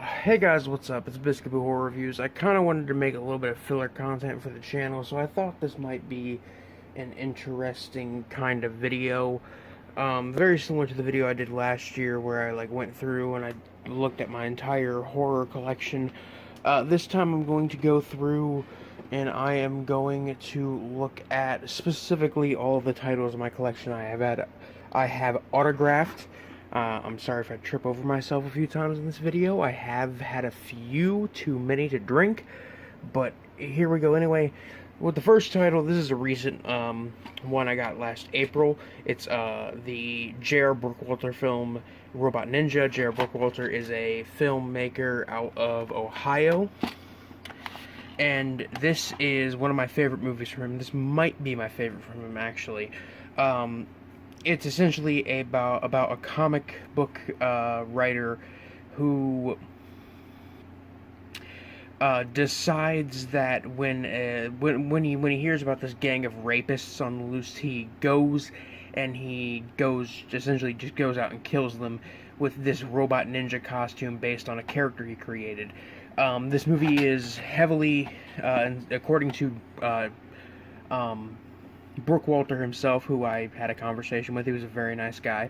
Hey guys, what's up? It's Biscuit Horror Reviews. I kind of wanted to make a little bit of filler content for the channel, so I thought this might be an interesting kind of video. Very similar to the video I did last year where I went through and I looked at my entire horror collection. This time I'm going to go through and I am going to look at specifically all the titles of my collection I have autographed. I'm sorry if I trip over myself a few times in this video. I have had a few too many to drink, but here we go anyway. With the first title, this is a recent one I got last April. It's the J.R. Brookwalter film, Robot Ninja. J.R. Brookwalter is a filmmaker out of Ohio. And this is one of my favorite movies from him. This might be my favorite from him, actually. It's essentially about a comic book writer who decides that when he hears about this gang of rapists on the loose, he goes essentially just goes out and kills them with this robot ninja costume based on a character he created. This movie is heavily, according to Brookwalter himself, who I had a conversation with. He was a very nice guy.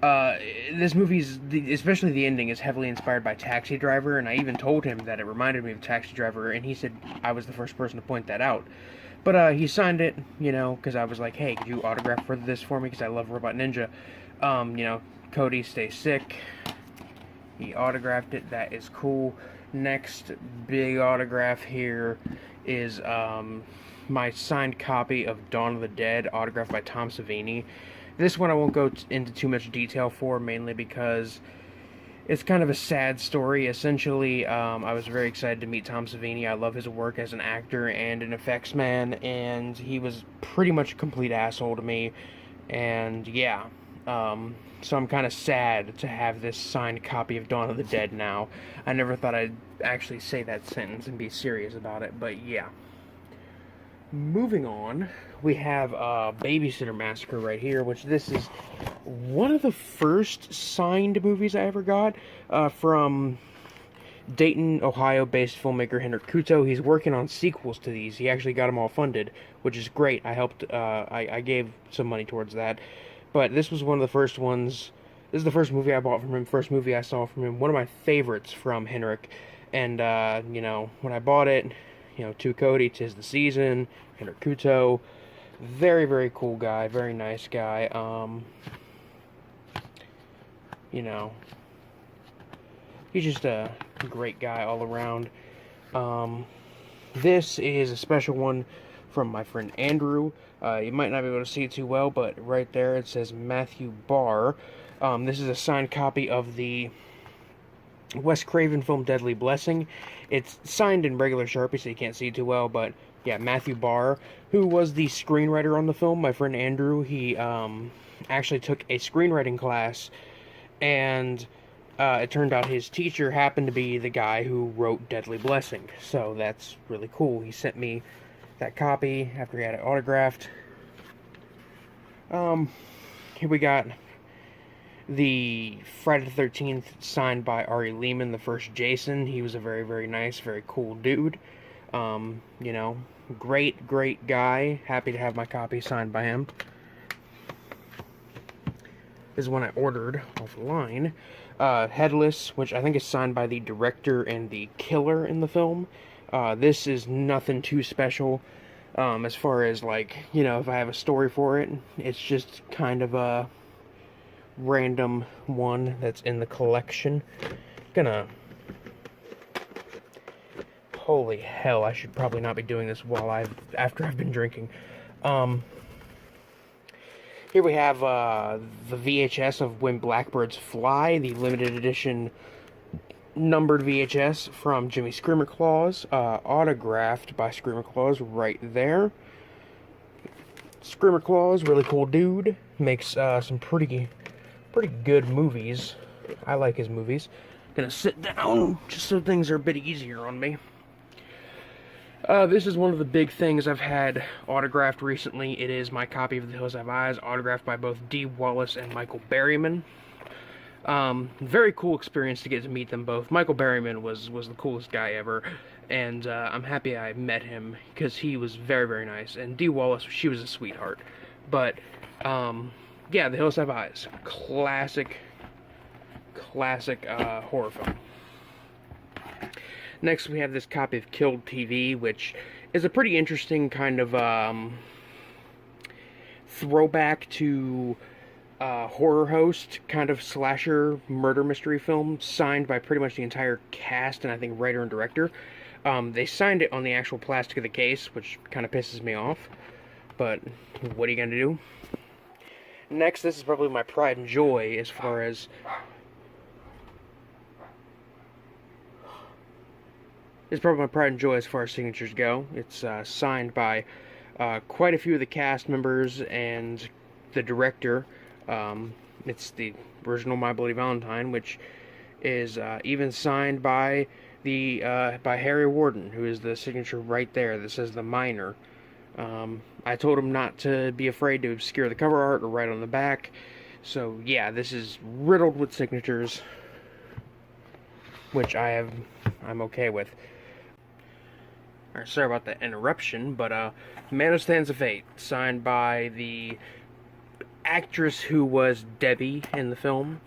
This movie's, especially the ending, is heavily inspired by Taxi Driver, and I even told him that it reminded me of Taxi Driver, and he said I was the first person to point that out. But he signed it, because I was like, hey, could you autograph this for me, because I love Robot Ninja. Cody, stay sick. He autographed it. That is cool. Next big autograph here is my signed copy of Dawn of the Dead, autographed by Tom Savini. This one I won't go into too much detail for, mainly because it's kind of a sad story. Essentially, I was very excited to meet Tom Savini. I love his work as an actor and an effects man, and he was pretty much a complete asshole to me. And yeah, so I'm kind of sad to have this signed copy of Dawn of the Dead now. I never thought I'd actually say that sentence and be serious about it, but yeah. Moving on, we have Babysitter Massacre right here, which this is one of the first signed movies I ever got from Dayton, Ohio-based filmmaker Henrik Kuto. He's working on sequels to these. He actually got them all funded, which is great. I helped, I gave some money towards that. But this was one of the first ones. This is the first movie I bought from him, first movie I saw from him, one of my favorites from Henrik. And, when I bought it, to Cody, 'tis the season, Henrik Kuto, very, very cool guy, very nice guy, he's just a great guy all around. This is a special one from my friend Andrew. You might not be able to see it too well, but right there it says Matthew Barr. This is a signed copy of the Wes Craven film Deadly Blessing. It's signed in regular Sharpie, so you can't see it too well, but yeah, Matthew Barr, who was the screenwriter on the film. My friend Andrew, he actually took a screenwriting class, and it turned out his teacher happened to be the guy who wrote Deadly Blessing, so that's really cool. He sent me that copy after he had it autographed. Here we got the Friday the 13th, signed by Ari Lehman, the first Jason. He was a very, very nice, very cool dude. Great, great guy. Happy to have my copy signed by him. This is one I ordered offline. Headless, which I think is signed by the director and the killer in the film. This is nothing too special. As far as, if I have a story for it, it's just kind of a random one that's in the collection. Holy hell, I should probably not be doing this after I've been drinking. Here we have the VHS of When Blackbirds Fly, the limited edition numbered VHS from Jimmy Screamer Claus, autographed by Screamer Claus right there. Screamer Claus, really cool dude, makes some pretty good movies. I like his movies. Gonna sit down just so things are a bit easier on me. This is one of the big things I've had autographed recently. It is my copy of The Hills Have Eyes, autographed by both Dee Wallace and Michael Berryman. Very cool experience to get to meet them both. Michael Berryman was the coolest guy ever, and I'm happy I met him because he was very, very nice. And Dee Wallace, she was a sweetheart. But yeah, The Hills Have Eyes, classic horror film. Next, we have this copy of Killed TV, which is a pretty interesting kind of throwback to horror host kind of slasher murder mystery film, signed by pretty much the entire cast and I think writer and director. They signed it on the actual plastic of the case, which kind of pisses me off, but what are you gonna do? Next, this is probably my pride and joy as far as signatures go. It's signed by quite a few of the cast members and the director. It's the original My Bloody Valentine, which is even signed by by Harry Warden, who is the signature right there that says The Miner. I told him not to be afraid to obscure the cover art or write on the back. So yeah, this is riddled with signatures, which I'm okay with. Alright, sorry about the interruption, but Man Who Stands of Fate, signed by the actress who was Debbie in the film.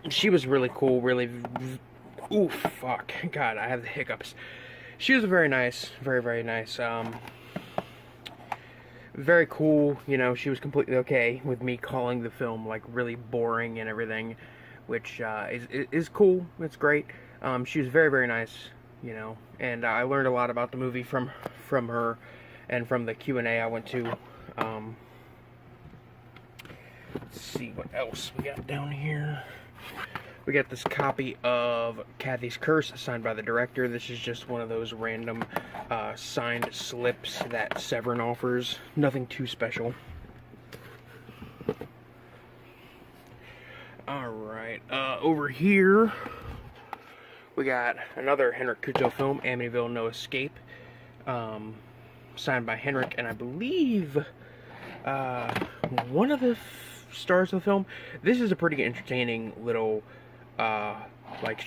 She was really cool, really... Ooh, fuck. God, I have the hiccups. She was very nice, very, very nice. Very cool, you know, she was completely okay with me calling the film, like, really boring and everything, which is cool, it's great. She was very, very nice, you know, and I learned a lot about the movie from her and from the Q&A I went to. Let's see what else we got down here. We got this copy of Kathy's Curse, signed by the director. This is just one of those random signed slips that Severin offers. Nothing too special. Alright, over here, we got another Henrik Kuto film, Amityville No Escape, signed by Henrik, and I believe one of the stars of the film. This is a pretty entertaining little like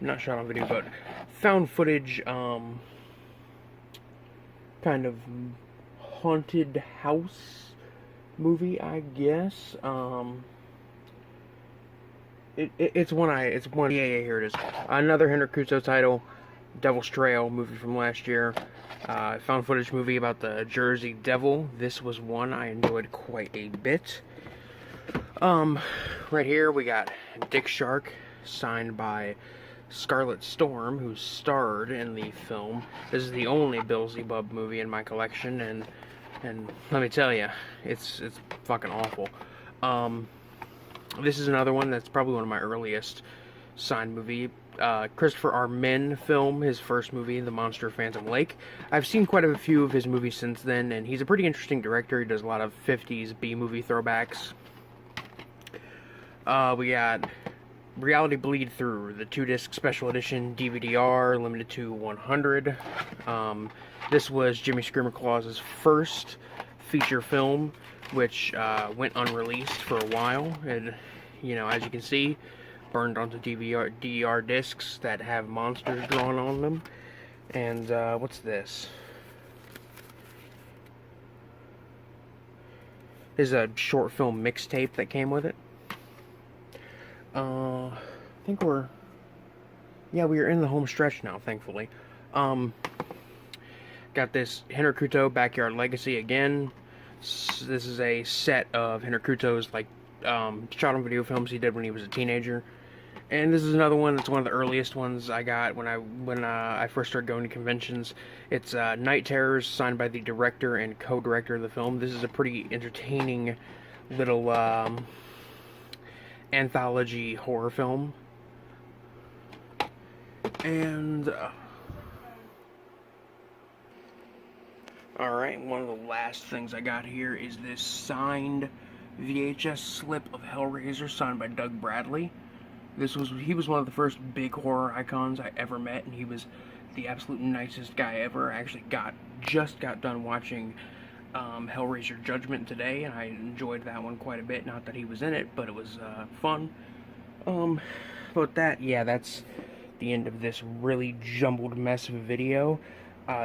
not shot on video, but found footage kind of haunted house movie, I guess. It's one, yeah, here it is. Another Henrik Kuto title, Devil's Trail, movie from last year. Found footage movie about the Jersey Devil. This was one I enjoyed quite a bit. Right here we got Dick Shark, signed by Scarlet Storm, who starred in the film. This is the only Bill Zebub movie in my collection, and let me tell you, it's fucking awful. This is another one that's probably one of my earliest signed movie. Christopher R. Min film, his first movie, The Monster of Phantom Lake. I've seen quite a few of his movies since then, and he's a pretty interesting director. He does a lot of 50s B-movie throwbacks. We got Reality Bleed Through, the 2-disc special edition DVD-R, limited to 100. This was Jimmy Screamer Claus's first feature film, which went unreleased for a while, and, you know, as you can see, burned onto DVR discs that have monsters drawn on them. And, what's this? There's a short film mixtape that came with it. I think we are in the home stretch now, thankfully. Got this Henrik Kuto Backyard Legacy again. This is a set of Henrik Kuto's, like, shot on video films he did when he was a teenager. And this is another one that's one of the earliest ones I got when I first started going to conventions. It's Night Terrors, signed by the director and co-director of the film. This is a pretty entertaining little anthology horror film. And alright, one of the last things I got here is this signed VHS slip of Hellraiser, signed by Doug Bradley. He was one of the first big horror icons I ever met, and he was the absolute nicest guy ever. I actually just got done watching Hellraiser Judgment today, and I enjoyed that one quite a bit. Not that he was in it, but it was fun. But yeah, that's the end of this really jumbled mess of a video.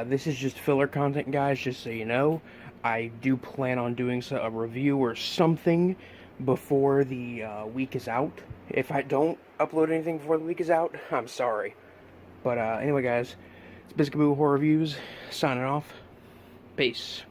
This is just filler content, guys, just so you know. I do plan on doing a review or something before the week is out. If I don't upload anything before the week is out, I'm sorry. But anyway, guys, it's Biscuit Horror Reviews, signing off. Peace.